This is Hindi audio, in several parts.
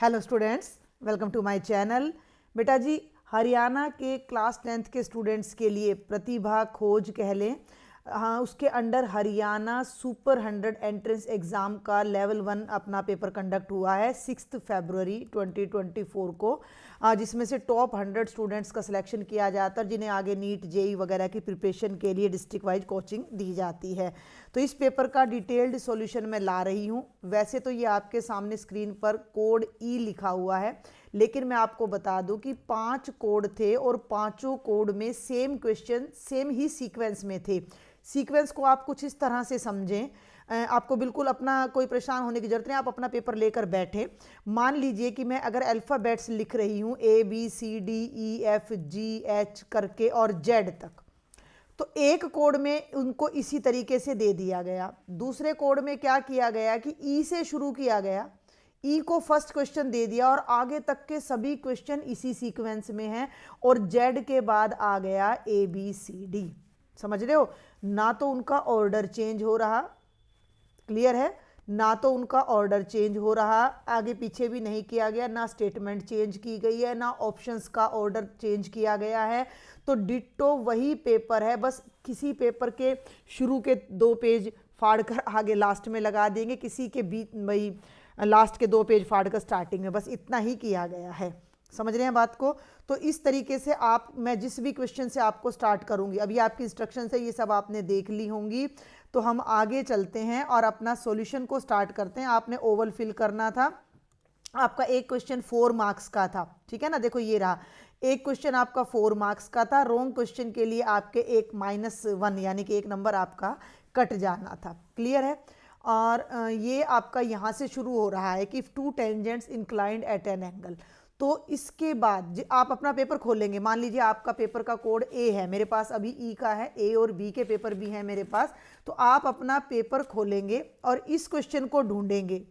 Hello students, welcome to my channel. बेटा जी, हरियाणा के क्लास 10th के स्टूडेंट्स के लिए प्रतिभा खोज कह लें, हाँ, उसके under Haryana super 100 entrance exam का लेवल 1 अपना पेपर कंडक्ट हुआ है 6 फरवरी 2024 को, जिसमें से टॉप 100 स्टूडेंट्स का सिलेक्शन किया जाता है जिन्हें आगे नीट जेई वगैरह की प्रिपरेशन के लिए डिस्ट्रिक्ट वाइज कोचिंग दी जाती है। तो इस पेपर का डिटेल्ड सॉल्यूशन मैं ला रही हूँ। वैसे तो ये आपके सामने स्क्रीन पर कोड ई लिखा हुआ है, लेकिन मैं आपको बता दूं कि 5 कोड थे और पांचों कोड में सेम क्वेश्चन सेम ही सीक्वेंस में थे। सीक्वेंस को आप कुछ इस तरह से समझें, आपको बिल्कुल अपना कोई परेशान होने की जरूरत नहीं। आप अपना पेपर लेकर बैठे, मान लीजिए कि मैं अगर अल्फ़ाबेट्स लिख रही हूँ ABCDEFGH करके और जेड तक, तो एक कोड में उनको इसी तरीके से दे दिया गया। दूसरे कोड में क्या किया गया कि ई से शुरू किया गया, ई को फर्स्ट क्वेश्चन दे दिया और आगे तक के सभी क्वेश्चन इसी सीक्वेंस में हैं, और जेड के बाद आ गया ABCD। समझ रहे हो ना? तो उनका ऑर्डर चेंज हो रहा, क्लियर है ना? तो उनका ऑर्डर चेंज हो रहा, आगे पीछे भी नहीं किया गया, ना स्टेटमेंट चेंज की गई है, ना ऑप्शंस का ऑर्डर चेंज किया गया है। तो डिट्टो वही पेपर है, बस किसी पेपर के शुरू के 2 पेज फाड़कर आगे लास्ट में लगा देंगे, किसी के बीच वही लास्ट के 2 पेज फाड़कर स्टार्टिंग में, बस इतना ही किया गया है। समझ रहे हैं बात को? तो इस तरीके से मैं जिस भी क्वेश्चन से आपको स्टार्ट करूंगी, अभी आपकी इंस्ट्रक्शन से ये सब आपने देख ली होंगी, तो हम आगे चलते हैं और अपना सॉल्यूशन को स्टार्ट करते हैं। आपने ओवल फिल करना था। आपका एक क्वेश्चन 4 मार्क्स का था, ठीक है ना? देखो ये रहा, एक क्वेश्चन आपका 4 मार्क्स का था। रॉन्ग क्वेश्चन के लिए आपके एक -1 यानी कि 1 नंबर आपका कट जाना था। क्लियर है? और ये आपका यहाँ से शुरू हो रहा है कि if 2 tangents inclined at an angle. तो इसके बाद आप अपना पेपर खोलेंगे। मान लीजिए आपका पेपर का कोड ए है, मेरे पास अभी ई का है, ए और बी के पेपर भी हैं मेरे पास। तो आप अपना पेपर खोलेंगे और इस क्वेश्चन को ढूंढेंगे।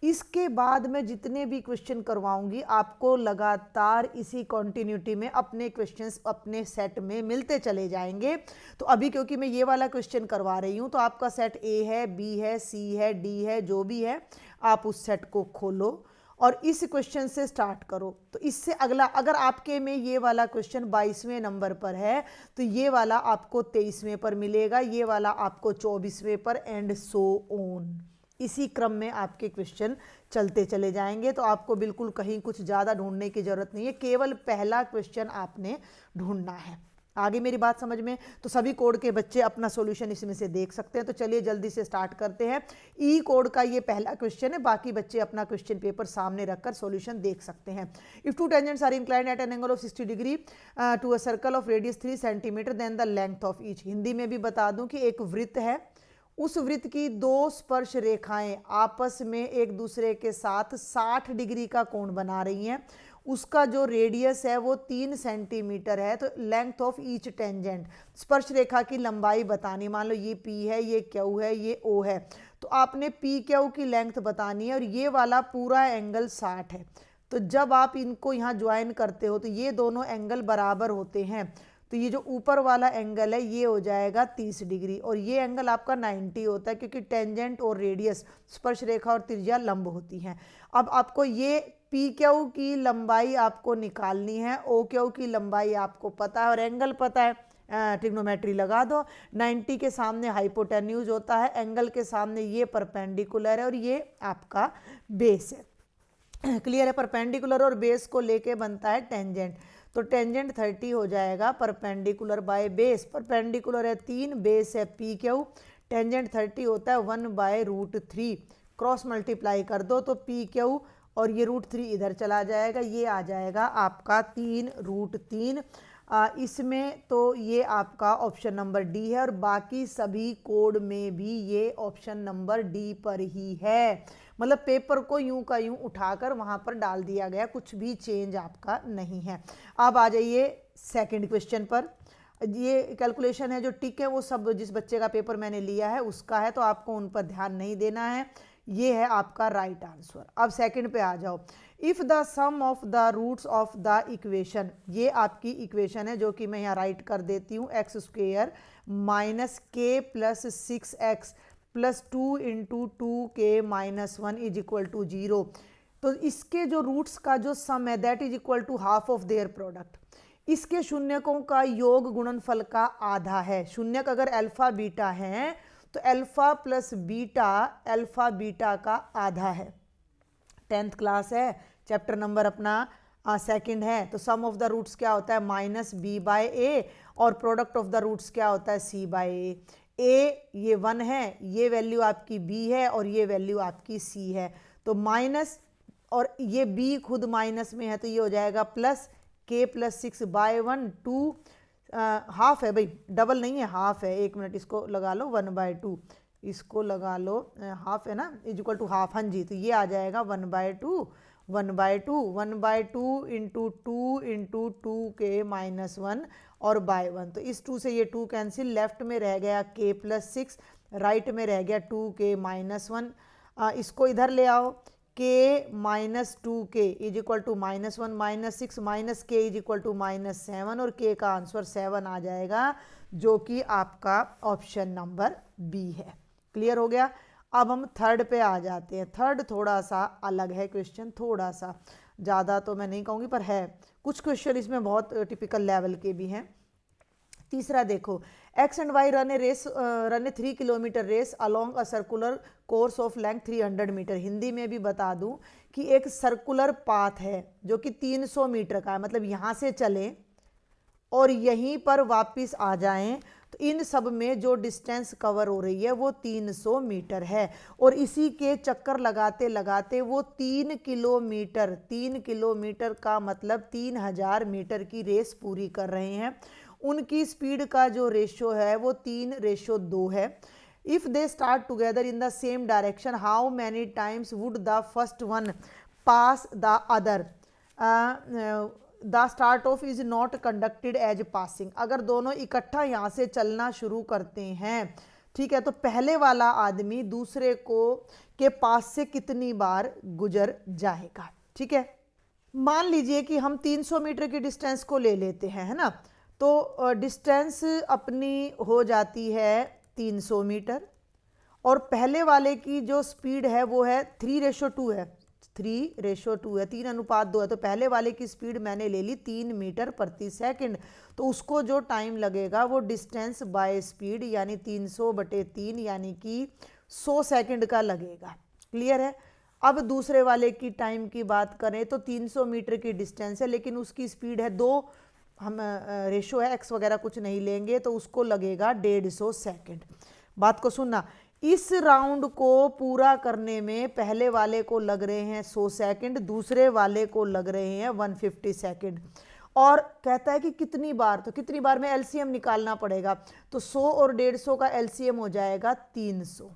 इसके बाद मैं जितने भी क्वेश्चन करवाऊंगी आपको लगातार इसी कॉन्टिन्यूटी में अपने क्वेश्चंस अपने सेट में मिलते चले जाएंगे। तो अभी क्योंकि मैं ये वाला क्वेश्चन करवा रही हूँ, तो आपका सेट ए है, बी है, सी है, डी है, जो भी है, आप उस सेट को खोलो और इस क्वेश्चन से स्टार्ट करो। तो इससे अगला, अगर आपके में ये वाला क्वेश्चन 22वें नंबर पर है, तो ये वाला आपको 23वें पर मिलेगा, ये वाला आपको 24वें पर, एंड सो ऑन। इसी क्रम में आपके क्वेश्चन चलते चले जाएंगे। तो आपको बिल्कुल कहीं कुछ ज़्यादा ढूंढने की जरूरत नहीं है, केवल पहला क्वेश्चन आपने ढूंढना है। आगे मेरी बात समझ में? तो सभी कोड के बच्चे अपना सॉल्यूशन इसमें से देख सकते हैं। तो चलिए जल्दी से स्टार्ट करते हैं। ई कोड का ये पहला क्वेश्चन है, बाकी बच्चे अपना क्वेश्चन पेपर सामने रखकर सॉल्यूशन देख सकते हैं। If 2 tangents are inclined at an angle of 60 degree to a circle of radius 3 centimetre, then the length of each. Hindi में भी बता दूं कि एक वृत्त है, उस वृत्त की 2 स्पर्श रेखाएं आपस में एक दूसरे के साथ 60 डिग्री का कोण बना रही हैं। उसका जो रेडियस है वो 3 सेंटीमीटर है। तो लेंथ ऑफ ईच टेंजेंट, स्पर्श रेखा की लंबाई बतानी। मान लो ये P है, ये Q है, ये O है, तो आपने PQ की लेंथ बतानी है, और ये वाला पूरा एंगल 60 है। तो जब आप इनको यहाँ ज्वाइन करते हो तो ये दोनों एंगल बराबर होते हैं। तो ये जो ऊपर वाला एंगल है ये हो जाएगा 30 डिग्री, और ये एंगल आपका 90 होता है, क्योंकि टेंजेंट और रेडियस, स्पर्श रेखा और त्रिज्या लंब होती हैं। अब आपको ये PQ की लंबाई आपको निकालनी है, OQ की लंबाई आपको पता है और एंगल पता है, ट्रिग्नोमेट्री लगा दो। 90 के सामने हाइपोटेन्यूज होता है, एंगल के सामने ये परपेंडिकुलर है, और ये आपका बेस है। क्लियर है? परपेंडिकुलर और बेस को लेके बनता है टेंजेंट। तो टेंजेंट 30 हो जाएगा परपेंडिकुलर बाय बेस। परपेंडिकुलर है 3, बेस है PQ, टेंजेंट 30 होता है 1/√3। क्रॉस मल्टीप्लाई कर दो तो PQ और ये √3 इधर चला जाएगा, ये आ जाएगा आपका 3√3। इसमें तो ये आपका ऑप्शन नंबर डी है, और बाकी सभी कोड में भी ये ऑप्शन नंबर डी पर ही है। मतलब पेपर को यूं का यूं उठाकर वहां पर डाल दिया गया, कुछ भी चेंज आपका नहीं है। अब आ जाइए सेकंड क्वेश्चन पर। ये कैलकुलेशन है, जो टिक है वो सब जिस बच्चे का पेपर मैंने लिया है उसका है, तो आपको उन पर ध्यान नहीं देना है। ये है आपका राइट आंसर। अब सेकंड पे आ जाओ। If the sum of the roots of the equation, ये आपकी इक्वेशन है जो कि मैं यहाँ राइट कर देती हूँ, x² -k + 6x + 2 × 2k - 1 = 0। तो इसके जो रूट्स का जो सम है that is equal to half of their product. इसके शून्यकों का योग गुणनफल का आधा है। शून्यक अगर अल्फा बीटा है तो अल्फा प्लस बीटा का आधा है। 10th क्लास है, चैप्टर नंबर अपना सेकंड है। तो सम ऑफ द रूट्स क्या होता है माइनस बी बाय ए, और प्रोडक्ट ऑफ द रूट्स क्या होता है सी बाय ए। ये 1 है, ये वैल्यू आपकी बी है और ये वैल्यू आपकी सी है। तो माइनस, और ये बी खुद माइनस में है तो ये हो जाएगा प्लस के प्लस 6 बाय 1 2 हाफ है भाई, डबल नहीं है, हाफ है। 1 मिनट इसको लगा लो 1 बाय 2, इसको लगा लो हाफ है ना, इज इक्वल टू हाफ। हाँ जी, तो ये आ जाएगा 1 by 2 1 by 2 1 by 2 into 2 into 2 के माइनस 1 और बाय 1। तो इस 2 से ये 2 कैंसिल, लेफ्ट में रह गया के प्लस 6, राइट में रह गया 2 के माइनस 1। इसको इधर ले आओ, के minus 2 K is equal to minus 1 minus 6 minus K is equal to minus 7, और के का आंसर 7 आ जाएगा, जो कि आपका ऑप्शन नंबर बी है। क्लियर हो गया। अब हम थर्ड पे आ जाते हैं। थर्ड थोड़ा सा अलग है क्वेश्चन, थोड़ा सा, ज़्यादा तो मैं नहीं कहूँगी पर है, कुछ क्वेश्चन इसमें बहुत टिपिकल लेवल के भी हैं। तीसरा देखो, X and Y run a 3 kilometre race along a circular course of length 300 metre. Hindi में भी बता दूं कि एक सर्कुलर पाथ है जो कि 300 मीटर का है, मतलब यहाँ से चलें और यहीं पर वापस आ जाएं, तो इन सब में जो डिस्टेंस कवर हो रही है वो 300 मीटर है। और इसी के चक्कर लगाते लगाते वो 3 किलोमीटर का मतलब 3000 मीटर की रेस पूरी कर रहे हैं। उनकी स्पीड का जो रेशो है वो 3:2 है। If they start together in the same direction how many times would the first one pass the other. The start off is not conducted as passing. अगर दोनों इकट्ठा यहाँ से चलना शुरू करते हैं, ठीक है, तो पहले वाला आदमी दूसरे को के पास से कितनी बार गुजर जाएगा। ठीक है, मान लीजिए कि हम 300 मीटर की डिस्टेंस को ले लेते हैं, है ना। तो डिस्टेंस अपनी हो जाती है 300 मीटर, और पहले वाले की जो स्पीड है वो है 3:2 है, 3:2 है, 3:2 है। तो पहले वाले की स्पीड मैंने ले ली 3 मीटर प्रति सेकंड, तो उसको जो टाइम लगेगा वो डिस्टेंस बाय स्पीड यानी 300/3 यानी कि 100 सेकंड का लगेगा। क्लियर है। अब दूसरे वाले की टाइम की बात करें तो 300 मीटर की डिस्टेंस है, लेकिन उसकी स्पीड है 2, हम रेशो है एक्स वगैरह कुछ नहीं लेंगे, तो उसको लगेगा 150 सेकंड। बात को सुनना, इस राउंड को पूरा करने में पहले वाले को लग रहे हैं 100 सेकंड, दूसरे वाले को लग रहे हैं 150 सेकंड। और कहता है कि कितनी बार, तो कितनी बार में एलसीएम निकालना पड़ेगा, तो 100 और 150 का एलसीएम हो जाएगा 300,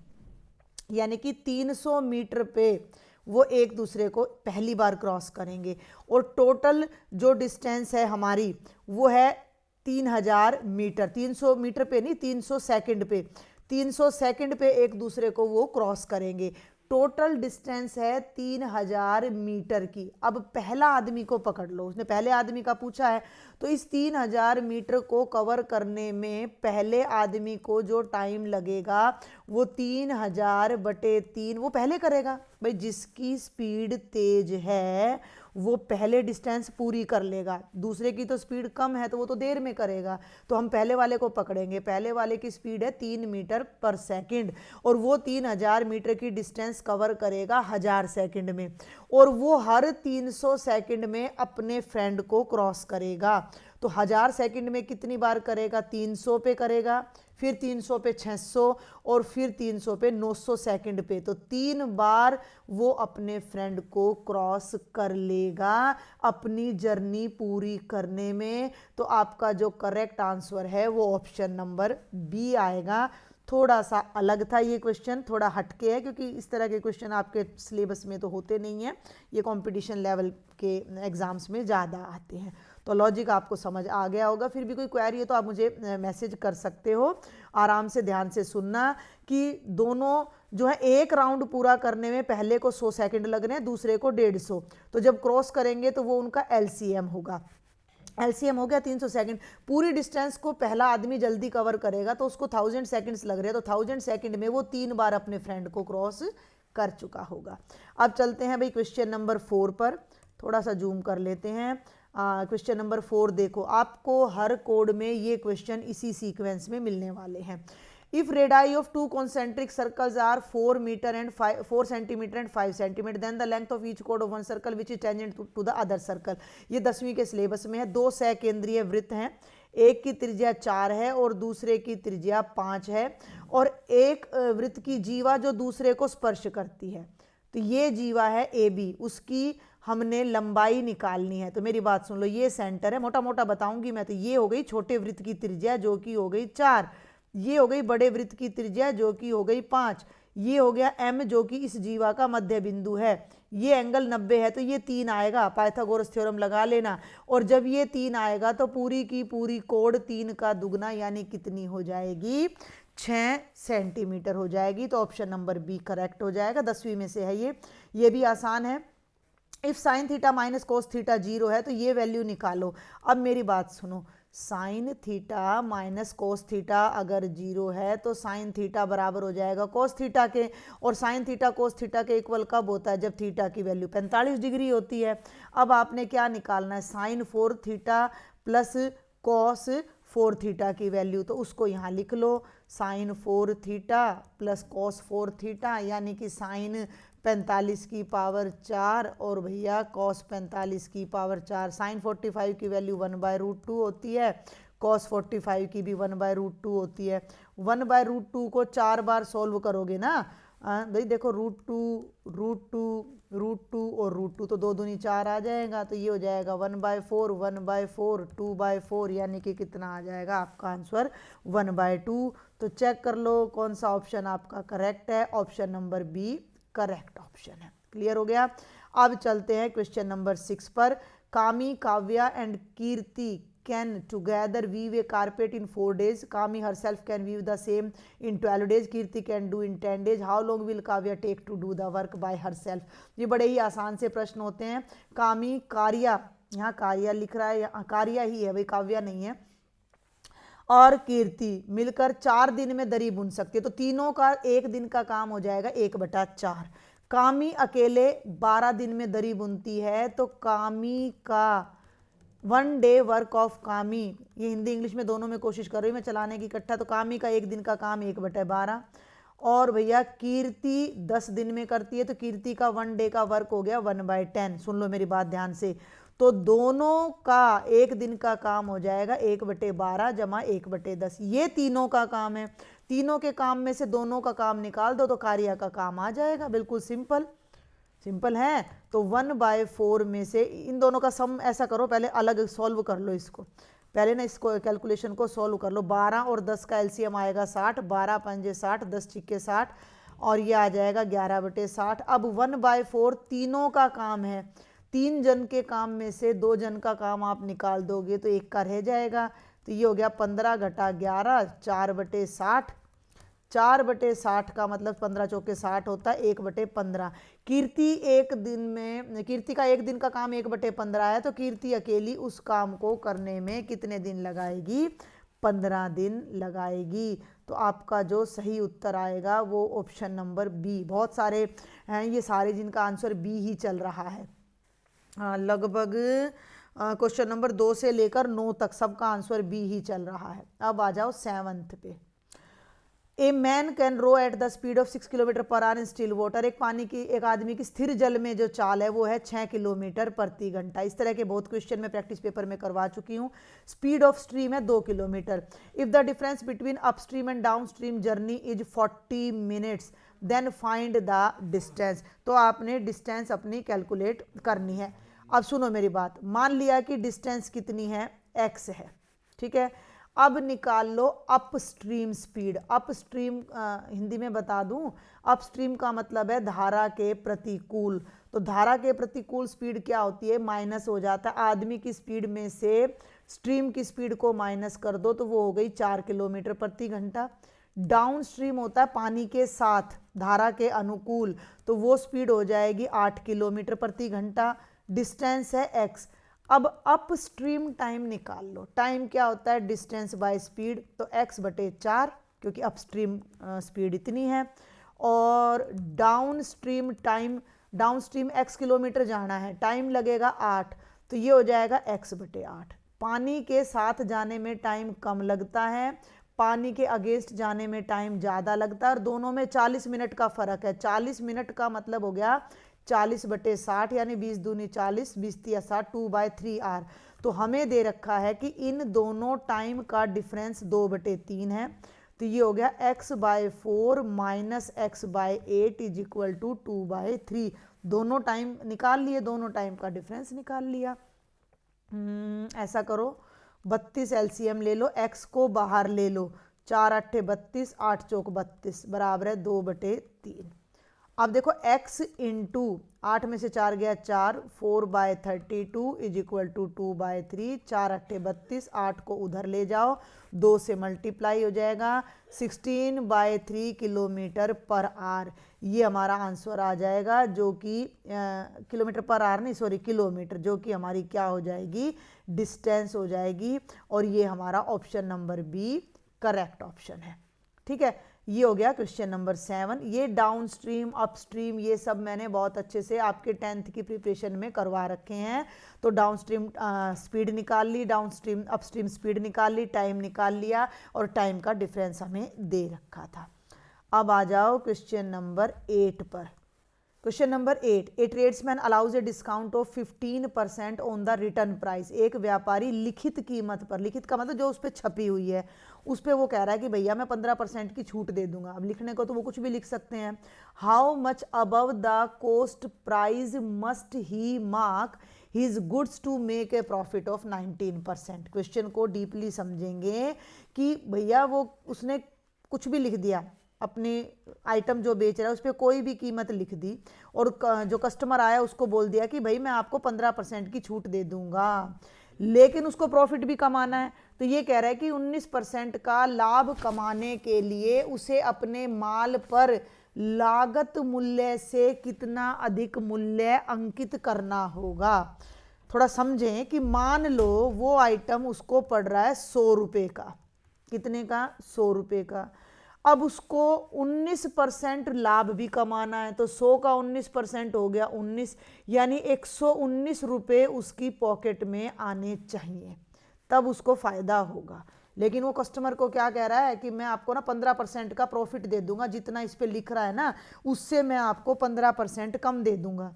यानी कि 300 मीटर पे वो एक दूसरे को पहली बार क्रॉस करेंगे। और टोटल जो डिस्टेंस है हमारी वो है 3000 मीटर। 300 मीटर पे नहीं, 300 सेकंड पे, 300 सेकंड पे एक दूसरे को वो क्रॉस करेंगे। टोटल डिस्टेंस है 3000 मीटर की। अब पहला आदमी को पकड़ लो, उसने पहले आदमी का पूछा है, तो इस 3000 मीटर को कवर करने में पहले आदमी को जो टाइम लगेगा वो 3000/3 वो पहले करेगा। भाई जिसकी स्पीड तेज है वो पहले डिस्टेंस पूरी कर लेगा, दूसरे की तो स्पीड कम है तो वो तो देर में करेगा। तो हम पहले वाले को पकड़ेंगे, पहले वाले की स्पीड है 3 मीटर पर सेकंड, और वो 3000 मीटर की डिस्टेंस कवर करेगा 1000 सेकंड में, और वो हर 300 सेकंड में अपने फ्रेंड को क्रॉस करेगा। तो 1000 सेकंड में कितनी बार करेगा, 300 पे करेगा, फिर 300 पे 600, और फिर 300 पे 900 सेकंड पे। तो 3 बार वो अपने फ्रेंड को क्रॉस कर लेगा अपनी जर्नी पूरी करने में। तो आपका जो करेक्ट आंसर है वो ऑप्शन नंबर बी आएगा। थोड़ा सा अलग था ये क्वेश्चन, थोड़ा हटके है, क्योंकि इस तरह के क्वेश्चन आपके सिलेबस में तो होते नहीं हैं, ये कंपटीशन लेवल के एग्जाम्स में ज़्यादा आते हैं। तो लॉजिक आपको समझ आ गया होगा। फिर भी कोई क्वेरी है तो आप मुझे मैसेज कर सकते हो। आराम से ध्यान से सुनना कि दोनों जो है एक राउंड पूरा करने में पहले को 100 सेकंड लग रहे हैं, दूसरे को 150। तो जब क्रॉस करेंगे तो वो उनका एलसीएम होगा। एलसीएम हो गया 300 सेकंड। पूरी डिस्टेंस को पहला आदमी जल्दी कवर करेगा तो उसको 1000 सेकंड्स लग रहे हैं, तो 1000 सेकंड में वो 3 बार अपने फ्रेंड को क्रॉस कर चुका होगा। अब चलते हैं भाई क्वेश्चन नंबर 4 पर, थोड़ा सा जूम कर लेते हैं। क्वेश्चन नंबर 4 देखो, आपको हर कोड में ये क्वेश्चन इसी सीक्वेंस में मिलने वाले हैं। If radii of two concentric circles are 4 meter and 4 centimeter and 5 centimeter, then the length of each chord of one circle which is tangent to the other circle। ये 10वीं के सिलेबस में है। दो सहकेंद्रीय वृत्त हैं, एक की त्रिज्या 4 है और दूसरे की त्रिज्या 5 है, और एक वृत्त की जीवा जो दूसरे को स्पर्श करती है, तो ये जीवा है ए बी, उसकी हमने लंबाई निकालनी है। तो मेरी बात सुन लो, ये सेंटर है, मोटा मोटा बताऊंगी मैं। तो ये हो गई छोटे वृत्त की त्रिज्या जो कि हो गई 4, ये हो गई बड़े वृत्त की त्रिज्या जो कि हो गई 5, ये हो गया m जो कि इस जीवा का मध्य बिंदु है, ये एंगल 90 है तो ये 3 आएगा, पाइथागोरस थ्योरम लगा लेना। और जब ये 3 आएगा तो पूरी की पूरी कोण 3 का दुगना यानी कितनी हो जाएगी, 6 सेंटीमीटर हो जाएगी। तो ऑप्शन नंबर बी करेक्ट हो जाएगा, 10वीं में से है ये भी आसान है। If sine theta minus cos theta 0 है तो ये वैल्यू निकालो। अब मेरी बात सुनो, sine theta minus cos theta अगर 0 है तो साइन थीटा बराबर हो जाएगा कोस थीटा के, और साइन थीटा कोस थीटा के इक्वल कब होता है, जब थीटा की वैल्यू 45 डिग्री होती है। अब आपने क्या निकालना है, sine 4 theta plus cos 4 theta की वैल्यू, तो उसको यहाँ लिख लो, sine 4 theta plus cos 4 theta यानी कि साइन 45 की पावर 4 और भैया कॉस 45 की पावर 4। साइन 45 की वैल्यू 1/√2 होती है, कॉस 45 की भी 1/√2 होती है। 1/√2 को 4 बार सॉल्व करोगे ना भाई, देखो √2 और √2 तो 2 दूनी 4 आ जाएगा, तो ये हो जाएगा 1/4 1/4 2/4 यानी कि कितना आ जाएगा आपका आंसर 1/2। तो चेक कर लो कौन सा ऑप्शन आपका करेक्ट है, option number B correct option है। क्लियर हो गया। अब चलते हैं क्वेश्चन नंबर 6 पर। कामी, Kavya and Kirti can together weave a carpet in 4 days. Kami herself can weave the same in 12 days. Kirti can do in 10 days. How long will Kavya take to do the work by herself? ये बड़े ही आसान से प्रश्न होते हैं। कामी, कारिया, यहाँ कारिया लिख रहा है, यहाँ कारिया ही है भाई, काव्या नहीं है, और कीर्ति मिलकर 4 दिन में दरी बुन सकती है। तो तीनों का 1 दिन का काम हो जाएगा 1/4। कामी अकेले 12 दिन में दरी बुनती है, तो कामी का 1 डे वर्क ऑफ कामी, ये हिंदी इंग्लिश में दोनों में कोशिश कर रही हूँ मैं चलाने की इकट्ठा। तो कामी का 1 दिन का काम 1/12, और भैया कीर्ति 10 दिन में करती है, तो कीर्ति का 1 डे का वर्क हो गया 1/10। सुन लो मेरी बात ध्यान से, तो दोनों का 1 दिन का काम हो जाएगा 1/12 जमा 1/10। ये तीनों का काम है, तीनों के काम में से दोनों का काम निकाल दो तो कार्य का काम आ जाएगा। बिल्कुल सिंपल है। तो 1/4 में से इन दोनों का सम ऐसा करो, पहले अलग सॉल्व कर लो इसको, पहले ना इसको कैलकुलेशन को सॉल्व कर लो। 12 और 10 का एलसीएम आएगा 60, 12 पंजे 60, 10 छिक्के 60, और ये आ जाएगा 11/60। अब 1/4 तीनों का काम है, 3 जन के काम में से 2 जन का काम आप निकाल दोगे तो 1 का रह जाएगा। तो ये हो गया 15 घटा 11 4/60। 4/60 का मतलब 15 चौके 60 होता है, 1/15। कीर्ति का 1 दिन का काम 1/15 है, तो कीर्ति अकेली उस काम को करने में कितने दिन लगाएगी, 15 दिन लगाएगी। तो आपका जो सही उत्तर आएगा वो ऑप्शन नंबर बी। बहुत सारे हैं ये सारे जिनका आंसर बी ही चल रहा है, लगभग क्वेश्चन नंबर 2 से लेकर 9 तक सबका आंसर बी ही चल रहा है। अब आ जाओ 7th पे। A man can row at the speed of 6 kilometre per hour in still water. एक आदमी की स्थिर जल में जो चाल है वो है 6 किलोमीटर प्रति घंटा। इस तरह के बहुत क्वेश्चन मैं प्रैक्टिस पेपर में करवा चुकी हूँ। स्पीड ऑफ स्ट्रीम है 2 kilometre. If the difference between upstream and downstream journey is 40 minutes then find the distance. तो आपने डिस्टेंस अपनी कैलकुलेट करनी है। अब सुनो मेरी बात, मान लिया कि डिस्टेंस कितनी है, x है, ठीक है। अब निकाल लो अपस्ट्रीम स्पीड। अपस्ट्रीम हिंदी में बता दूं, अपस्ट्रीम का मतलब है धारा के प्रतिकूल। तो धारा के प्रतिकूल स्पीड क्या होती है, माइनस हो जाता है। आदमी की स्पीड में से स्ट्रीम की स्पीड को माइनस कर दो तो वो हो गई 4 किलोमीटर प्रति घंटा। डाउन स्ट्रीम होता है पानी के साथ धारा के अनुकूल, तो वो स्पीड हो जाएगी 8 किलोमीटर प्रति घंटा। डिस्टेंस है x। अब अप स्ट्रीम टाइम निकाल लो। टाइम क्या होता है, डिस्टेंस बाय स्पीड, तो x/4 क्योंकि अपस्ट्रीम स्पीड इतनी है। और down stream time, down stream x kilometre जाना है, टाइम लगेगा 8, तो ये हो जाएगा x/8। पानी के साथ जाने में टाइम कम लगता है, पानी के अगेंस्ट जाने में टाइम ज़्यादा लगता है, और दोनों में 40 मिनट का फ़र्क है। 40 मिनट का मतलब हो गया 40/60, यानी 20 दूनी 40, 20 तिया 60, 2/3r। तो हमें दे रखा है कि इन दोनों टाइम का डिफरेंस 2/3 है, तो ये हो गया x/4 minus x/8 is equal to 2/3। दोनों टाइम निकाल लिए, दोनों टाइम का डिफरेंस निकाल लिया। ऐसा करो, 32 एलसीएम ले लो, x को बाहर ले लो, 4 8 32, 8 चौक 32 बराबर है 2/3। अब देखो x इंटू 8 में से 4 गया 4, 4/32 इज इक्वल टू 2/3, 4 8 32, 8 को उधर ले जाओ, 2 से मल्टीप्लाई हो जाएगा, 16/3 किलोमीटर पर आर। ये हमारा आंसर आ जाएगा, जो कि किलोमीटर पर आर नहीं, सॉरी किलोमीटर, जो कि हमारी क्या हो जाएगी, डिस्टेंस हो जाएगी। और ये हमारा option number B correct option है। ठीक है, ये हो गया क्वेश्चन नंबर 7। ये डाउन स्ट्रीम, अपस्ट्रीम, ये सब मैंने बहुत अच्छे से आपके 10th की प्रिपरेशन में करवा रखे हैं। तो डाउन स्ट्रीम स्पीड निकाल ली, डाउन स्ट्रीम अपस्ट्रीम स्पीड निकाल ली, टाइम निकाल लिया, और टाइम का डिफरेंस हमें दे रखा था। अब आ जाओ क्वेश्चन नंबर 8 पर। Question number 8, A tradesman allows a discount of 15% on the return price. एक व्यापारी लिखित कीमत पर, लिखित का मतलब जो उस पर छपी हुई है, उस पर वो कह रहा है कि भैया मैं 15% की छूट दे दूंगा। अब लिखने को तो वो कुछ भी लिख सकते हैं। How much above the cost price must he mark his goods to make a profit of 19%। Question को डीपली समझेंगे कि भैया वो उसने कुछ भी लिख दिया, अपने आइटम जो बेच रहा है उस पर कोई भी कीमत लिख दी, और जो कस्टमर आया उसको बोल दिया कि भाई मैं आपको 15% की छूट दे दूंगा, लेकिन उसको प्रॉफिट भी कमाना है। तो ये कह रहा है कि 19% का लाभ कमाने के लिए उसे अपने माल पर लागत मूल्य से कितना अधिक मूल्य अंकित करना होगा। थोड़ा समझें कि मान लो वो आइटम उसको पड़ रहा है 100 रुपये का, कितने का, 100 रुपये का। अब उसको 19% लाभ भी कमाना है, तो 100 का 19% हो गया 19, यानी 119 रुपये उसकी पॉकेट में आने चाहिए, तब उसको फायदा होगा। लेकिन वो कस्टमर को क्या कह रहा है कि मैं आपको ना 15% का प्रॉफिट दे दूंगा, जितना इस पे लिख रहा है ना उससे मैं आपको 15% कम दे दूंगा।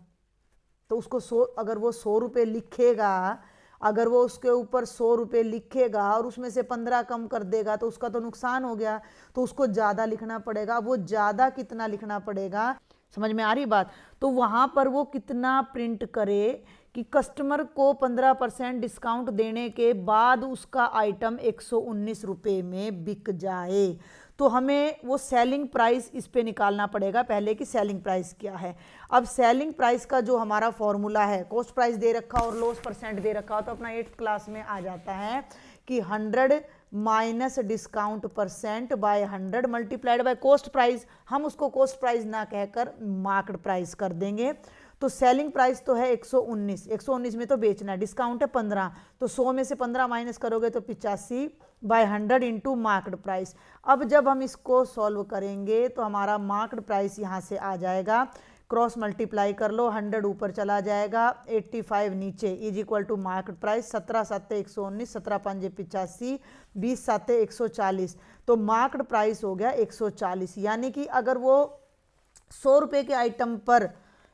तो उसको 100, अगर वो 100 रुपये लिखेगा, अगर वो उसके ऊपर 100 रुपये लिखेगा और उसमें से 15 कम कर देगा तो उसका तो नुकसान हो गया, तो उसको ज़्यादा लिखना पड़ेगा। वो ज़्यादा कितना लिखना पड़ेगा, समझ में आ रही बात? तो वहाँ पर वो कितना प्रिंट करे कि कस्टमर को 15% डिस्काउंट देने के बाद उसका आइटम 119 रुपये में बिक जाए। तो हमें वो सेलिंग प्राइस इस पे निकालना पड़ेगा पहले कि सेलिंग प्राइस क्या है। अब सेलिंग प्राइस का जो हमारा फॉर्मूला है, कॉस्ट प्राइस दे रखा और लॉस परसेंट दे रखा हो, तो अपना 8th क्लास में आ जाता है कि 100 minus discount percent by 100 multiplied by cost price. हम उसको कॉस्ट प्राइस ना कहकर मार्केट प्राइस कर देंगे। तो सेलिंग प्राइस तो है 119, 119 में तो बेचना है, डिस्काउंट है 15, तो 100 में से 15 माइनस करोगे तो 85 बाय 100 इंटू मार्केट प्राइस। अब जब हम इसको सॉल्व करेंगे तो हमारा मार्केट प्राइस यहाँ से आ जाएगा, क्रॉस मल्टीप्लाई कर लो, 100 ऊपर चला जाएगा, 85 नीचे, is equal to market price. 17 7 119, 17 5 85, 20 7 140, तो मार्केट प्राइस हो गया 140। यानी कि अगर वो 100 रुपये के आइटम पर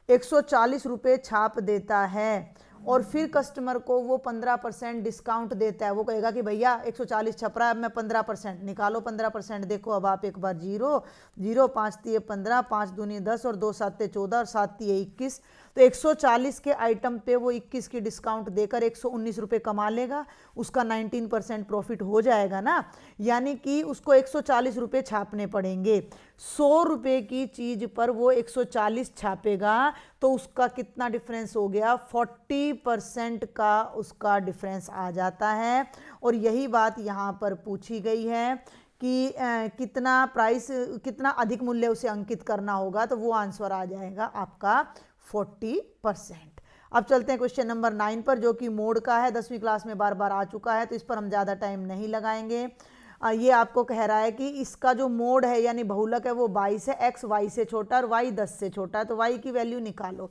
140 रुपये छाप देता है और फिर कस्टमर को वो 15% डिस्काउंट देता है, वो कहेगा कि भैया 140 छप रहा है, अब मैं 15% निकालो, 15%। देखो अब आप एक बार 0 0 5 3 15, 5 दूनी 10 और 2 7 14 और 7 3 21, तो 140 के आइटम पे वो 21 की डिस्काउंट देकर 119 रुपये कमा लेगा, उसका 19% प्रॉफिट हो जाएगा ना। यानी कि उसको 140 रुपये छापने पड़ेंगे। 100 रुपये की चीज पर वो 140 छापेगा, तो उसका कितना डिफरेंस हो गया, 40% का उसका डिफरेंस आ जाता है। और यही बात यहाँ पर पूछी गई है कि कितना प्राइस, कितना अधिक मूल्य उसे अंकित करना होगा, तो वो आंसर आ जाएगा आपका 40%। अब चलते हैं क्वेश्चन नंबर 9 पर, जो कि मोड का है, 10वीं क्लास में बार बार आ चुका है, तो इस पर हम ज़्यादा टाइम नहीं लगाएंगे। ये आपको कह रहा है कि इसका जो मोड है यानी बहुलक है वो 22 है, x y से छोटा और y 10 से छोटा है, तो y की वैल्यू निकालो।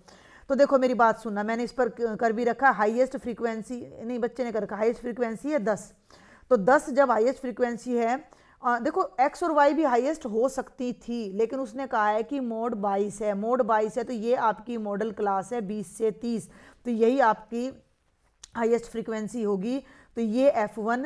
तो देखो मेरी बात सुनना, मैंने इस पर कर भी रखा, हाईएस्ट फ्रीक्वेंसी नहीं, बच्चे ने कर रखा, हाईएस्ट फ्रीक्वेंसी है 10, तो 10 जब हाईएस्ट फ्रीक्वेंसी है, देखो x और y भी हाईएस्ट हो सकती थी, लेकिन उसने कहा है कि मोड 22 है, मोड 22 है, तो ये आपकी मॉडल क्लास है 20 से 30, तो यही आपकी हाईएस्ट फ्रीक्वेंसी होगी। तो ये f1,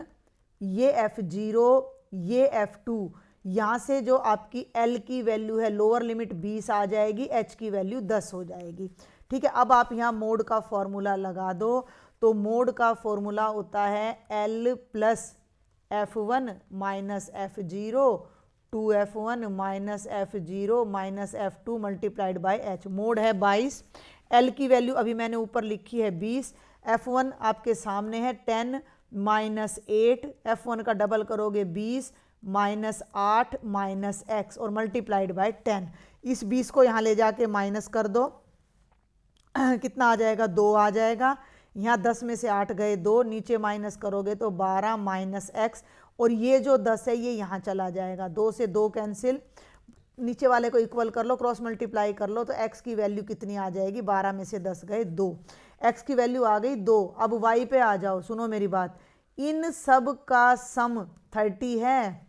ये f0, ये f2, यहाँ से जो आपकी l की वैल्यू है लोअर लिमिट 20 आ जाएगी, h की वैल्यू 10 हो जाएगी। ठीक है, अब आप यहाँ मोड का फॉर्मूला लगा दो, तो मोड का फॉर्मूला होता है l plus f1 minus f0 2f1 minus f0 minus f2 multiplied by h। Mode है 22, l की वैल्यू अभी मैंने ऊपर लिखी है 20, f1 आपके सामने है 10 माइनस 8, f1 का डबल करोगे 20 माइनस 8 माइनस x और मल्टीप्लाइड बाय 10। इस 20 को यहाँ ले जाके माइनस कर दो, कितना आ जाएगा, 2 आ जाएगा। यहाँ 10 में से 8 गए 2, नीचे माइनस करोगे तो 12 माइनस x, और ये जो 10 है ये यहाँ चला जाएगा, 2 से 2 कैंसिल, नीचे वाले को इक्वल कर लो, क्रॉस मल्टीप्लाई कर लो, तो x की वैल्यू कितनी आ जाएगी, 12 में से 10 गए 2, x की वैल्यू आ गई 2। अब y पे आ जाओ, सुनो मेरी बात, इन सब का सम 30 है,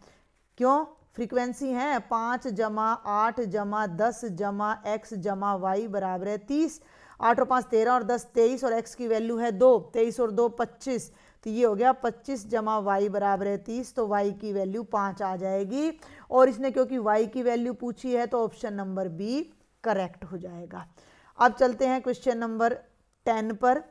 क्यों, फ्रीक्वेंसी है 5 जमा 8 जमा 10 जमा x जमा y बराबर है 30, 8 और 5 13 और 10 23, और x की वैल्यू है 2, 23 और 2 25, तो ये हो गया 25 जमा y बराबर है 30, तो y की वैल्यू 5 आ जाएगी। और इसने क्योंकि y की वैल्यू पूछी है तो ऑप्शन नंबर बी करेक्ट हो जाएगा। अब चलते हैं क्वेश्चन नंबर 10 पर।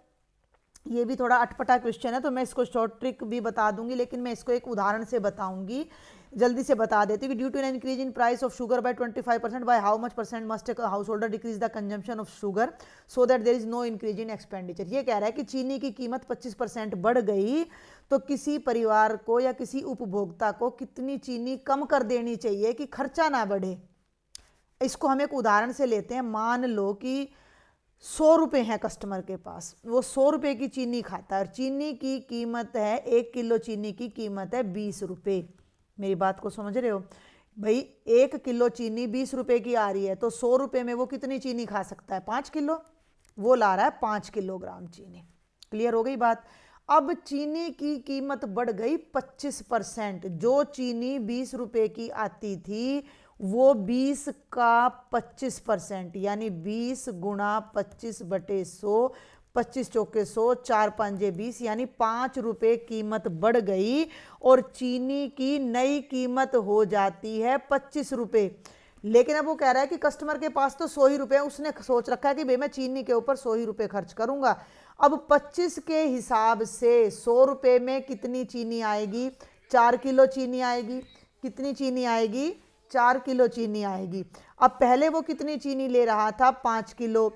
ये भी थोड़ा अटपटा क्वेश्चन है, तो मैं इसको शॉर्ट ट्रिक भी बता दूंगी, लेकिन मैं इसको एक उदाहरण से बताऊंगी, जल्दी से बता देती हूँ कि due to an increase in price of sugar by 25%, by how much percent must a householder decrease the consumption of sugar so that there is no increase in expenditure. ये कह रहा है कि चीनी की कीमत 25% बढ़ गई तो किसी परिवार को या किसी उपभोक्ता को कितनी चीनी कम कर देनी चाहिए कि खर्चा ना बढ़े। इसको हम एक उदाहरण से लेते हैं, मान लो कि 100 रुपये हैं कस्टमर के पास, वो 100 रुपये की चीनी खाता है और चीनी की कीमत है, 1 किलो चीनी की कीमत है 20 रुपये। मेरी बात को समझ रहे हो भाई, 1 किलो चीनी 20 रुपये की आ रही है, तो 100 रुपये में वो कितनी चीनी खा सकता है, 5 किलो, वो ला रहा है 5 किलोग्राम चीनी। क्लियर हो गई बात। अब चीनी की कीमत बढ़ गई 25%, जो चीनी 20 रुपये की आती थी वो 20 का 25%, यानी 20 गुणा 25 बटे 100, 25 चौके 100, 4 पंजे 20, यानी 5 रुपये कीमत बढ़ गई और चीनी की नई कीमत हो जाती है 25 रुपये। लेकिन अब वो कह रहा है कि कस्टमर के पास तो 100 ही रुपये, उसने सोच रखा है कि भाई मैं चीनी के ऊपर 100 ही रुपये खर्च करूंगा। अब 25 के हिसाब से 100 रुपये में कितनी चीनी आएगी, 4 किलो चीनी आएगी। कितनी चीनी आएगी, 4 किलो चीनी आएगी। अब पहले वो कितनी चीनी ले रहा था, 5 किलो,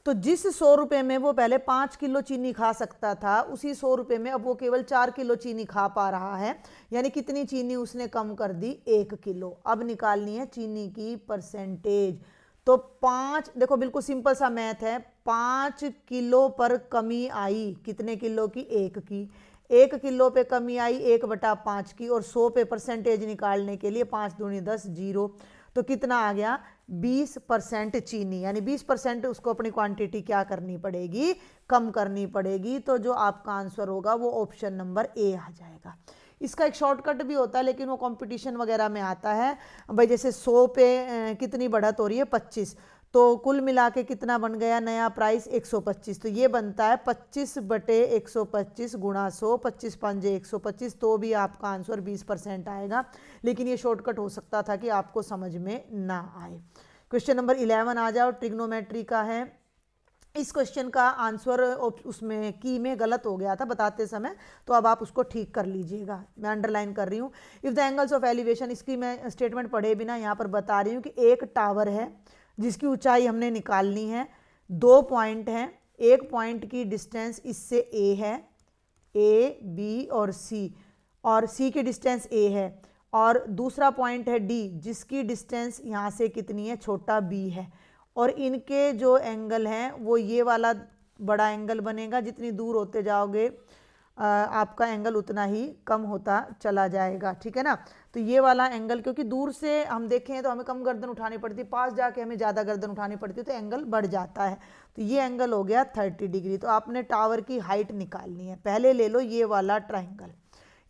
तो जिस 100 रुपये में वो पहले 5 किलो चीनी खा सकता था, उसी 100 रुपये में अब वो केवल 4 किलो चीनी खा पा रहा है, यानी कितनी चीनी उसने कम कर दी, 1 किलो। अब निकालनी है चीनी की परसेंटेज, तो 5, देखो बिल्कुल सिंपल सा मैथ है, 5 किलो पर कमी आई, कितने किलो की, 1 की, 1 किलो पे कमी आई 1/5 की, और 100 पे परसेंटेज निकालने के लिए 5 दूनी 10, 0, तो कितना आ गया, 20% चीनी, यानी 20% उसको अपनी क्वांटिटी क्या करनी पड़ेगी, कम करनी पड़ेगी। तो जो आपका आंसर होगा वो ऑप्शन नंबर ए आ जाएगा। इसका एक शॉर्टकट भी होता है, लेकिन वो कंपटीशन वगैरह में आता है भाई, जैसे 100 पे कितनी बढ़त हो रही है, 25, तो कुल मिला के कितना बन गया नया प्राइस, 125, तो ये बनता है 25 बटे 125 गुणा 100, 25 पंजे 125, तो भी आपका आंसर 20% आएगा। लेकिन ये शॉर्टकट हो सकता था कि आपको समझ में ना आए। क्वेश्चन नंबर 11 आ जाओ, ट्रिग्नोमेट्री का है। इस क्वेश्चन का आंसर उसमें की में गलत हो गया था बताते समय, तो अब आप उसको ठीक कर लीजिएगा, मैं अंडरलाइन कर रही हूँ। If the angles of elevation, इसकी मैं स्टेटमेंट पढ़े बिना यहाँ पर बता रही हूँ कि एक टावर है जिसकी ऊंचाई हमने निकालनी है, 2 पॉइंट हैं, एक पॉइंट की डिस्टेंस इससे ए है, ए बी और सी, और सी की डिस्टेंस ए है, और दूसरा पॉइंट है डी जिसकी डिस्टेंस यहाँ से कितनी है, छोटा बी है, और इनके जो एंगल हैं वो ये वाला बड़ा एंगल बनेगा, जितनी दूर होते जाओगे आपका एंगल उतना ही कम होता चला जाएगा, ठीक है ना। तो ये वाला एंगल, क्योंकि दूर से हम देखें तो हमें कम गर्दन उठानी पड़ती है, पास जाके हमें ज़्यादा गर्दन उठानी पड़ती है, तो एंगल बढ़ जाता है। तो ये एंगल हो गया 30 डिग्री। तो आपने टावर की हाइट निकालनी है। पहले ले लो ये वाला ट्राइंगल,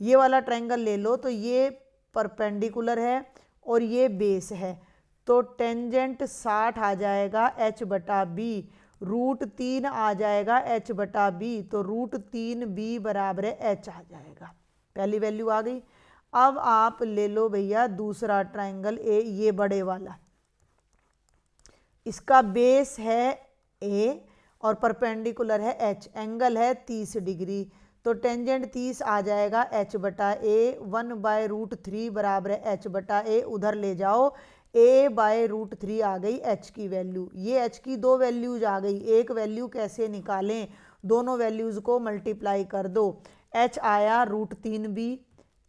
ये वाला ट्राइंगल ले लो। तो ये परपेंडिकुलर है और ये बेस है, तो टेंजेंट 60 आ जाएगा h/b, √3 आ जाएगा h/b, तो √3b बराबर है h आ जाएगा। पहली वैल्यू आ गई। अब आप ले लो भैया दूसरा ट्राइंगल ए, ये बड़े वाला, इसका बेस है a और परपेंडिकुलर है h, एंगल है 30 डिग्री। तो टेंजेंट 30 आ जाएगा h/a, 1/√3 बराबर है h/a। उधर ले जाओ, a/√3 आ गई h की वैल्यू। ये h की दो वैल्यूज आ गई, एक वैल्यू कैसे निकालें, दोनों वैल्यूज को मल्टीप्लाई कर दो। h आया √3b,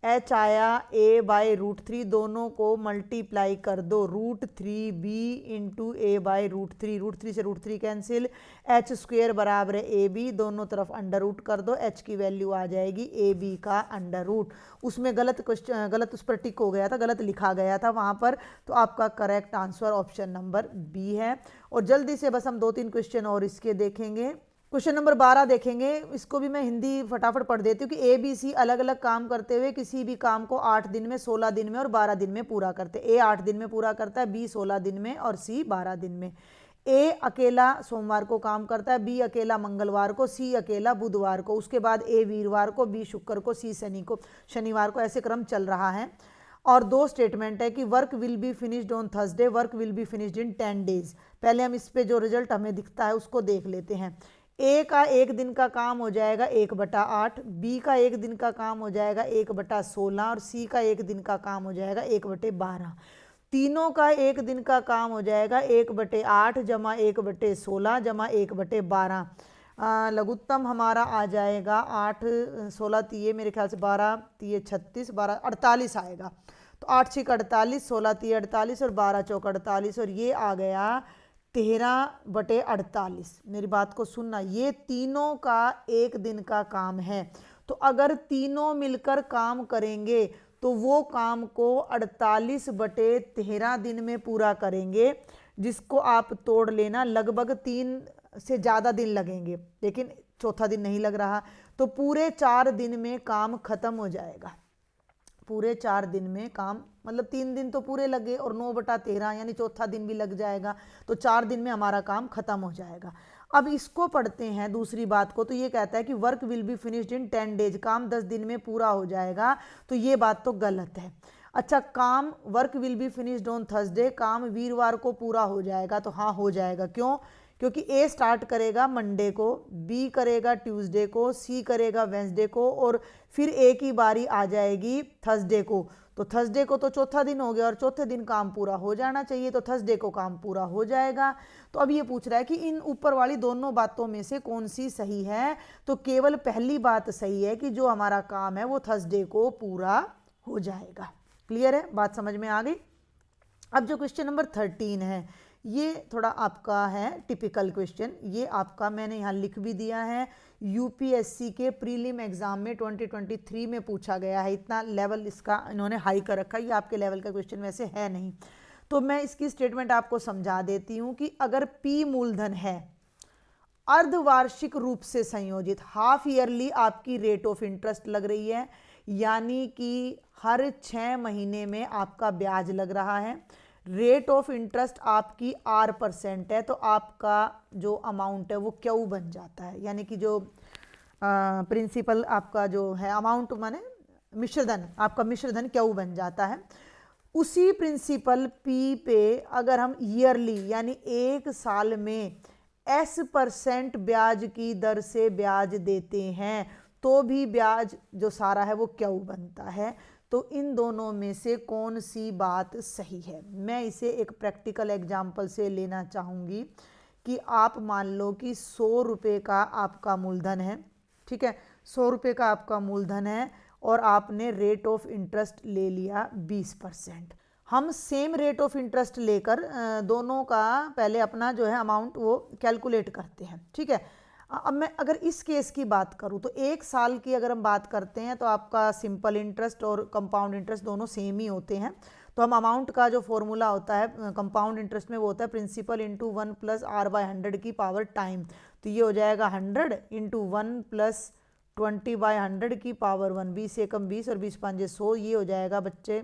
h आया a/√3, दोनों को मल्टीप्लाई कर दो, √3b इंटू a/√3, √3 से √3 कैंसिल, h² बराबर है ab, दोनों तरफ अंडर रूट कर दो, h की वैल्यू आ जाएगी ab का अंडर रूट। उसमें गलत क्वेश्चन, गलत उस पर टिक हो गया था, गलत लिखा गया था वहाँ पर, तो आपका correct answer option number B है। और जल्दी से बस हम 2-3 क्वेश्चन और इसके देखेंगे। क्वेश्चन नंबर 12 देखेंगे, इसको भी मैं हिंदी फटाफट पढ़ देती हूँ कि ए बी सी अलग अलग काम करते हुए किसी भी काम को 8 दिन में, 16 दिन में और 12 दिन में पूरा करते हैं। ए 8 दिन में पूरा करता है, बी 16 दिन में और सी 12 दिन में। ए अकेला सोमवार को काम करता है, बी अकेला मंगलवार को, सी अकेला बुधवार को, उसके बाद ए वीरवार को, बी शुक्र को, सी शनिवार को, ऐसे क्रम चल रहा है। और दो स्टेटमेंट है कि work will be finished on Thursday, work will be finished in 10 days. पहले हम इस पे जो रिजल्ट हमें दिखता है उसको देख लेते हैं। ए का 1 दिन का काम हो जाएगा 1/8, बी का 1 दिन का काम हो जाएगा 1/16 और सी का 1 दिन का काम हो जाएगा 1/12। तीनों का 1 दिन का काम हो जाएगा 1/8 जमा 1/16 जमा 1/12। लघुत्तम हमारा आ जाएगा 8, 16 तीये मेरे ख्याल से 12 तीये 36, 12 48 आएगा। तो 8 6 48, 16 तीये 48 और 12 चौक 48, और ये आ गया 13/48। मेरी बात को सुनना, ये तीनों का 1 दिन का काम है। तो अगर तीनों मिलकर काम करेंगे तो वो काम को 48/13 दिन में पूरा करेंगे, जिसको आप तोड़ लेना, लगभग 3 से ज़्यादा दिन लगेंगे, लेकिन चौथा दिन नहीं लग रहा। तो पूरे 4 दिन में काम खत्म हो जाएगा। पूरे 4 दिन में काम, मतलब 3 दिन तो पूरे लगे और 9/13 यानी चौथा दिन भी लग जाएगा, तो 4 दिन में हमारा काम खत्म हो जाएगा। अब इसको पढ़ते हैं दूसरी बात को। तो ये कहता है कि work will be finished in 10 days, काम 10 दिन में पूरा हो जाएगा, तो ये बात तो गलत है। अच्छा, काम work will be finished on Thursday, काम वीरवार को पूरा हो जाएगा, तो हाँ हो जाएगा। क्यों? क्योंकि ए स्टार्ट करेगा मंडे को, बी करेगा ट्यूसडे को, सी करेगा वेंसडे को, और फिर ए की बारी आ जाएगी थर्सडे को। तो थर्सडे को तो चौथा दिन हो गया और चौथे दिन काम पूरा हो जाना चाहिए, तो थर्सडे को काम पूरा हो जाएगा। तो अब ये पूछ रहा है कि इन ऊपर वाली दोनों बातों में से कौन सी सही है। तो केवल पहली बात सही है कि जो हमारा काम है वो थर्सडे को पूरा हो जाएगा। क्लियर है, बात समझ में आ गई। अब जो क्वेश्चन नंबर 13 है, ये थोड़ा आपका है टिपिकल क्वेश्चन। ये आपका मैंने यहाँ लिख भी दिया है, यूपीएससी के प्रीलिम एग्जाम में 2023 में पूछा गया है। इतना लेवल इसका इन्होंने हाई कर रखा है, ये आपके लेवल का क्वेश्चन वैसे है नहीं। तो मैं इसकी स्टेटमेंट आपको समझा देती हूँ कि अगर पी मूलधन है, अर्धवार्षिक रूप से संयोजित, हाफ ईयरली आपकी रेट ऑफ इंटरेस्ट लग रही है, यानी कि हर 6 महीने में आपका ब्याज लग रहा है, रेट ऑफ इंटरेस्ट आपकी R% है, तो आपका जो अमाउंट है वो क्यू बन जाता है, यानी कि जो प्रिंसिपल आपका जो है अमाउंट माने मिश्रधन, आपका मिश्रधन क्यू बन जाता है। उसी प्रिंसिपल P पे अगर हम ईयरली यानी 1 साल में S% ब्याज की दर से ब्याज देते हैं, तो भी ब्याज जो सारा है वो क्यू बनता है। तो इन दोनों में से कौन सी बात सही है? मैं इसे एक प्रैक्टिकल एग्जाम्पल से लेना चाहूँगी कि आप मान लो कि 100 रुपये का आपका मूलधन है, ठीक है, 100 रुपये का आपका मूलधन है और आपने रेट ऑफ इंटरेस्ट ले लिया 20%। हम सेम रेट ऑफ इंटरेस्ट लेकर दोनों का पहले अपना जो है अमाउंट वो कैलकुलेट करते हैं, ठीक है। अब मैं अगर इस केस की बात करूं तो 1 साल की अगर हम बात करते हैं तो आपका सिंपल इंटरेस्ट और कंपाउंड इंटरेस्ट दोनों सेम ही होते हैं। तो हम अमाउंट का जो फॉर्मूला होता है कंपाउंड इंटरेस्ट में वो होता है principal into 1 plus R by 100 की पावर टाइम। तो ये हो जाएगा 100 इंटू 1 प्लस 20 बाय 100 की पावर 1, 20 एकम 20 और 20 पंजे 100। ये हो जाएगा बच्चे,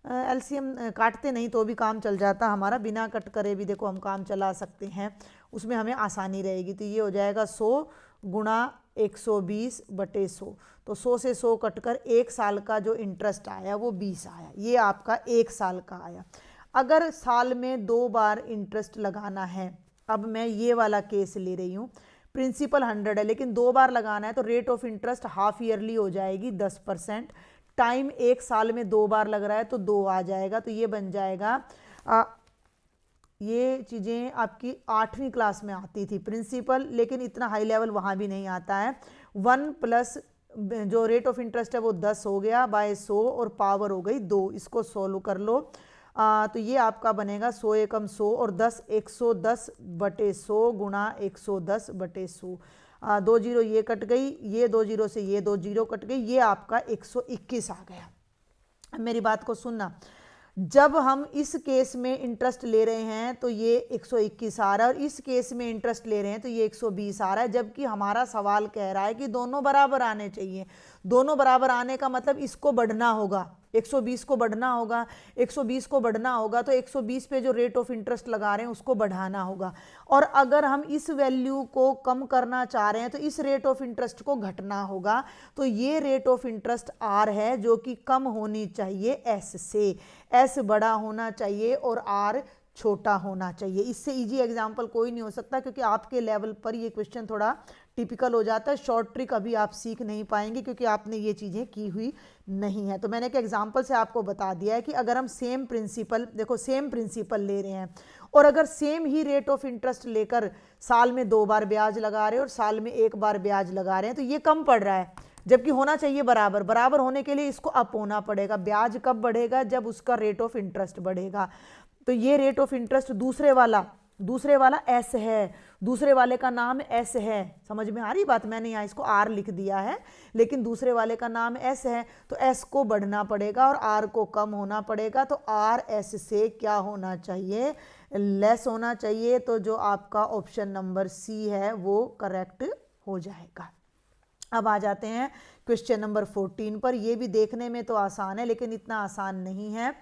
एलसीएम काटते नहीं तो भी काम चल जाता हमारा, बिना कट करे भी देखो हम काम चला सकते हैं, उसमें हमें आसानी रहेगी। तो ये हो जाएगा 100 गुणा 120 बटे 100। तो 100 से 100 कटकर 1 साल का जो इंटरेस्ट आया वो 20 आया। ये आपका 1 साल का आया। अगर साल में 2 बार इंटरेस्ट लगाना है, अब मैं ये वाला केस ले रही हूँ, प्रिंसिपल 100 है लेकिन 2 बार लगाना है तो rate of interest half yearly हो जाएगी 10%। टाइम 1 साल में 2 बार लग रहा है तो 2 आ जाएगा। तो ये बन जाएगा, ये चीज़ें आपकी 8वीं क्लास में आती थी प्रिंसिपल, लेकिन इतना हाई लेवल वहाँ भी नहीं आता है। 1 प्लस जो रेट ऑफ इंटरेस्ट है वो 10 हो गया बाय 100 और पावर हो गई 2। इसको सोल्व कर लो। तो ये आपका बनेगा 100 एकम 100 और 10 110 बटे 100 गुणा 110 बटे 100। 2 जीरो ये कट गई, ये 2 जीरो से ये 2 जीरो कट गई, ये आपका 121 आ गया। मेरी बात को सुनना, जब हम इस केस में इंटरेस्ट ले रहे हैं तो ये 121 आ रहा है और इस केस में इंटरेस्ट ले रहे हैं तो ये 120 आ रहा है, जबकि हमारा सवाल कह रहा है कि दोनों बराबर आने चाहिए। दोनों बराबर आने का मतलब इसको बढ़ना होगा, 120 को बढ़ना होगा, 120 को बढ़ना होगा तो 120 पे जो रेट ऑफ इंटरेस्ट लगा रहे हैं उसको बढ़ाना होगा। और अगर हम इस वैल्यू को कम करना चाह रहे हैं तो इस रेट ऑफ इंटरेस्ट को घटना होगा। तो ये रेट ऑफ इंटरेस्ट आर है जो कि कम होनी चाहिए एस से, एस बड़ा होना चाहिए और आर छोटा होना चाहिए। इससे इजी एग्जाम्पल कोई नहीं हो सकता, क्योंकि आपके लेवल पर ये क्वेश्चन थोड़ा टिपिकल हो जाता है। शॉर्ट ट्रिक अभी आप सीख नहीं पाएंगे क्योंकि आपने ये चीज़ें की हुई नहीं है। तो मैंने एक एग्जाम्पल से आपको बता दिया है कि अगर हम सेम प्रिंसिपल, देखो सेम प्रिंसिपल ले रहे हैं और अगर same he rate of interest लेकर साल में 2 बार ब्याज लगा रहे हैं और साल में 1 बार ब्याज लगा रहे हैं तो ये कम पड़ रहा है, जबकि होना चाहिए बराबर। बराबर होने के लिए इसको अप होना पड़ेगा। ब्याज कब बढ़ेगा? जब उसका रेट ऑफ इंटरेस्ट बढ़ेगा। तो ये रेट ऑफ इंटरेस्ट दूसरे वाला एस है, दूसरे वाले का नाम एस है। समझ में आ रही बात? मैंने यहाँ इसको आर लिख दिया है लेकिन दूसरे वाले का नाम एस है, तो एस को बढ़ना पड़ेगा और आर को कम होना पड़ेगा। तो आर एस से क्या होना चाहिए? लेस होना चाहिए। तो जो आपका ऑप्शन नंबर सी है वो करेक्ट हो जाएगा। अब आ जाते हैं क्वेश्चन नंबर 14 पर। ये भी देखने में तो आसान है लेकिन इतना आसान नहीं है।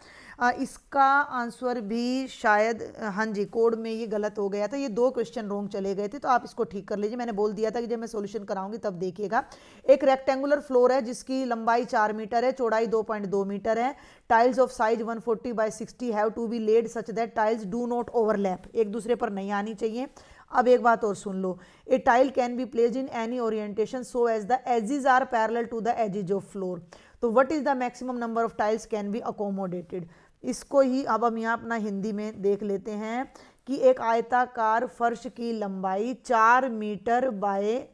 इसका आंसर भी शायद, हाँ जी, कोड में ये गलत हो गया था। ये 2 क्वेश्चन रॉन्ग चले गए थे तो आप इसको ठीक कर लीजिए। मैंने बोल दिया था कि जब मैं सॉल्यूशन कराऊंगी तब देखिएगा। एक रेक्टेंगुलर फ्लोर है जिसकी लंबाई 4 मीटर है, चौड़ाई 2.2 मीटर है। Tiles of size 140 by 60 have to be laid such that tiles do not overlap, एक दूसरे पर नहीं आनी चाहिए। अब एक बात और सुन लो, a tile can be placed in any orientation so as the edges are parallel to the edges of floor. तो what is the maximum number of tiles can be accommodated. इसको ही अब हम यहाँ अपना हिंदी में देख लेते हैं कि एक आयताकार फर्श की लंबाई 4 मीटर बाय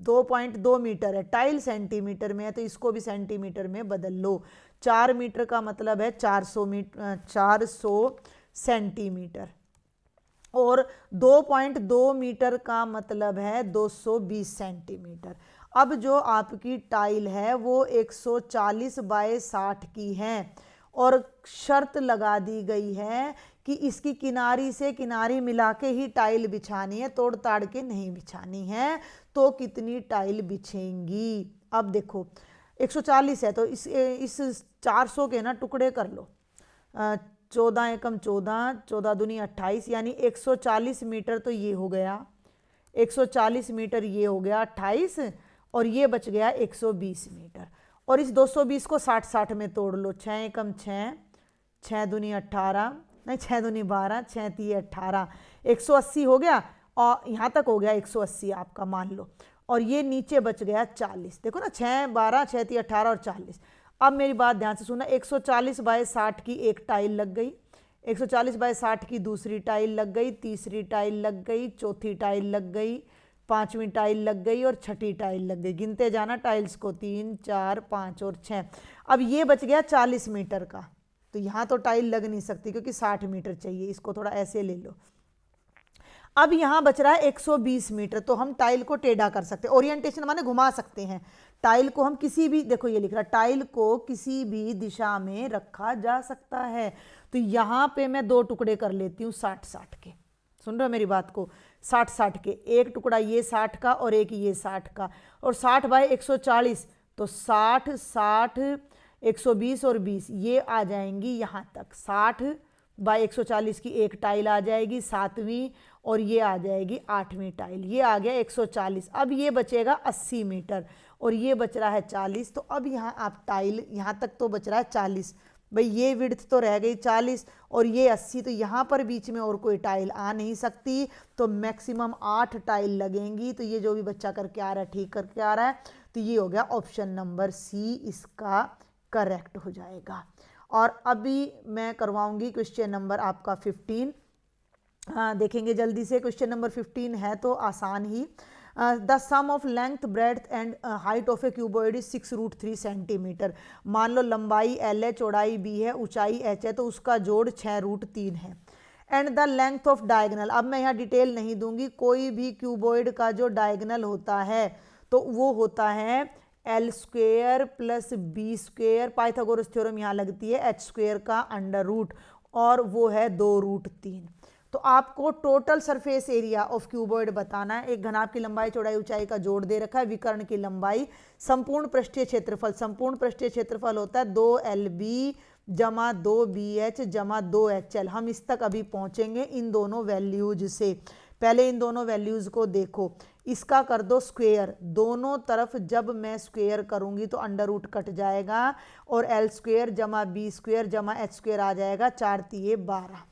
2.2 मीटर है, टाइल सेंटीमीटर में है तो इसको भी सेंटीमीटर में बदल लो। 4 मीटर का मतलब है 400 सेंटीमीटर और 2.2 मीटर का मतलब है 220 सेंटीमीटर। अब जो आपकी टाइल है वो 140 बाय 60 की है और शर्त लगा दी गई है कि इसकी किनारी से किनारी मिला के ही टाइल बिछानी है, तोड़ ताड़ के नहीं बिछानी है। तो कितनी टाइल बिछेंगी? अब देखो 140 है तो इस 400 के ना टुकड़े कर लो। 14 एकम 14, 14 दूनी 28, यानी 140 मीटर तो ये हो गया, 140 मीटर ये हो गया 28 और ये बच गया 120 मीटर। और इस 220 को 60-60 में तोड़ लो। 6 एकम 6, 6 दूनी 18, नहीं 6 दूनी 12, 6 तीय 18, 180 हो गया और यहाँ तक हो गया 180 आपका मान लो। और ये नीचे बच गया 40। देखो ना 6 12 6 तीय 18 और 40। अब मेरी बात ध्यान से सुनना, 140 बाय 60 की एक टाइल लग गई, 140 बाय 60 की दूसरी टाइल लग गई, तीसरी टाइल लग गई, चौथी टाइल लग गई, 5वीं टाइल लग गई और 6ठी टाइल लग गई। गिनते जाना टाइल्स को, 3 4 5 और 6। अब ये बच गया 40 मीटर का। तो यहाँ तो टाइल लग नहीं सकती क्योंकि 60 मीटर चाहिए, इसको थोड़ा ऐसे ले लो। अब यहाँ बच रहा है 120 मीटर, तो हम टाइल को टेढ़ा कर सकते हैं, ओरिएंटेशन माने घुमा सकते हैं। टाइल को हम किसी भी, देखो ये लिख रहा है, टाइल को किसी भी दिशा में रखा जा सकता है। तो यहाँ पे मैं 2 टुकड़े कर लेती हूँ 60-60 के, सुन रहे हो मेरी बात को, 60-60 के, एक टुकड़ा ये 60 का और एक ये 60 का, और 60 बाय 140, तो 60-60 120 और 20 ये आ जाएंगी यहाँ तक, 60 बाय 140 की एक टाइल आ जाएगी 7वीं, और ये आ जाएगी 8वीं टाइल, ये आ गया 140। अब ये बचेगा 80 मीटर और ये बच रहा है 40। तो अब यहाँ आप टाइल, यहाँ तक तो बच रहा है 40, भाई ये विड्थ तो रह गई 40 और ये 80, तो यहाँ पर बीच में और कोई टाइल आ नहीं सकती, तो मैक्सिमम 8 टाइल लगेंगी। तो ये जो भी बच्चा करके आ रहा है, ठीक करके आ रहा है, तो ये हो गया ऑप्शन नंबर सी इसका करेक्ट हो जाएगा। और अभी मैं करवाऊंगी क्वेश्चन नंबर आपका 15। देखेंगे जल्दी से, क्वेश्चन नंबर 15 है तो आसान ही। The sum of length breadth and height of a cuboid is 6√3 centimetre. मान लो लंबाई L है, चौड़ाई B है, ऊंचाई H है, तो उसका जोड़ 6√3 है। And the length of diagonal, अब मैं यहाँ डिटेल नहीं दूंगी, कोई भी क्यूबॉइड का जो डायगनल होता है तो वो होता है L² plus B², Pythagoras theorem यहाँ लगती है, H² का अंडर रूट, और वो है 2√3। तो आपको total surface area of cuboid बताना है। एक घनाभ की लंबाई, चौड़ाई, ऊंचाई का जोड़ दे रखा है, विकर्ण की लंबाई, संपूर्ण पृष्ठीय क्षेत्रफल, संपूर्ण पृष्ठीय क्षेत्रफल होता है 2LB जमा 2BH जमा 2HL। हम इस तक अभी पहुंचेंगे इन दोनों वैल्यूज से, पहले इन दोनों वैल्यूज को देखो। इसका कर दो स्क्वेयर, दोनों तरफ जब मैं स्क्वेयर करूंगी तो अंडर रूट कट जाएगा और L² जमा B² जमा H² आ जाएगा, 4 तिये 12।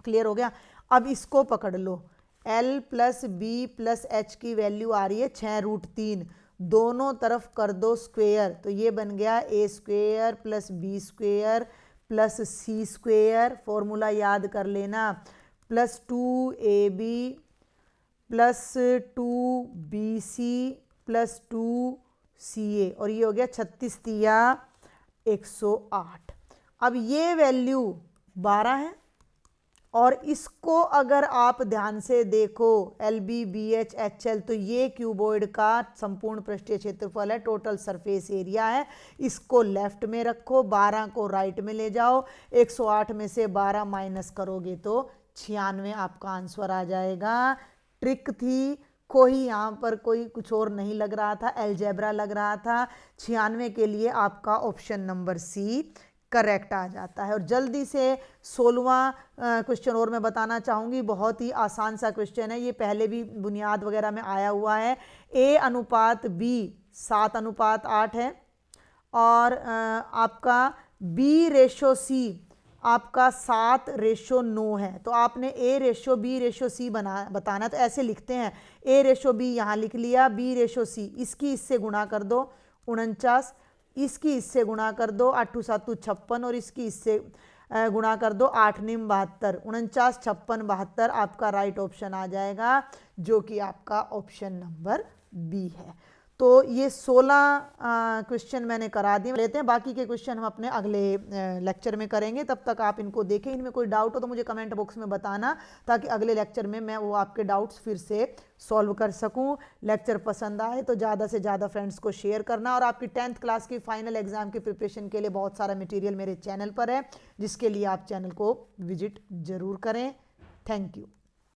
क्लियर हो गया। अब इसको पकड़ लो, L plus B plus H की वैल्यू आ रही है 6√3, दोनों तरफ कर दो स्क्वेयर, तो ये बन गया A² plus B² plus C², formula याद कर लेना, plus 2AB plus 2BC plus 2CA, और ये हो गया 36 तिया 108। अब ये वैल्यू 12 है, और इसको अगर आप ध्यान से देखो LB BH HL, तो ये क्यूबॉइड का संपूर्ण पृष्ठीय क्षेत्रफल है, टोटल सरफेस एरिया है। इसको लेफ्ट में रखो, 12 को राइट में ले जाओ, 108 में से 12 माइनस करोगे तो 96 आपका आंसर आ जाएगा। ट्रिक थी, कोई यहाँ पर कोई कुछ और नहीं लग रहा था, अलजेब्रा लग रहा था। 96 के लिए आपका ऑप्शन नंबर सी करेक्ट आ जाता है। और जल्दी से 16वां क्वेश्चन और मैं बताना चाहूँगी, बहुत ही आसान सा क्वेश्चन है, ये पहले भी बुनियाद वगैरह में आया हुआ है। A/B 7/8 है, और आपका B/C आपका 7/9 है। तो आपने A/B/C बताना, तो ऐसे लिखते हैं, A/B यहाँ लिख लिया, B/C इसकी इससे गुणा कर दो 49, इसकी इससे गुणा कर दो 8 7 56, और इसकी इससे गुणा कर दो 8 9 72, 49 56 72 आपका राइट ऑप्शन आ जाएगा, जो कि आपका ऑप्शन नंबर बी है। तो ये 16 क्वेश्चन मैंने करा दिए, लेते हैं बाकी के क्वेश्चन हम अपने अगले लेक्चर में करेंगे। तब तक आप इनको देखें, इनमें कोई डाउट हो तो मुझे कमेंट बॉक्स में बताना, ताकि अगले लेक्चर में मैं वो आपके डाउट्स फिर से सॉल्व कर सकूं। लेक्चर पसंद आए तो ज़्यादा से ज़्यादा फ्रेंड्स को शेयर करना, और आपकी 10th क्लास की फाइनल एग्जाम की प्रिपरेशन के लिए बहुत सारा मटेरियल मेरे चैनल पर है, जिसके लिए आप चैनल को विजिट जरूर करें। Thank you.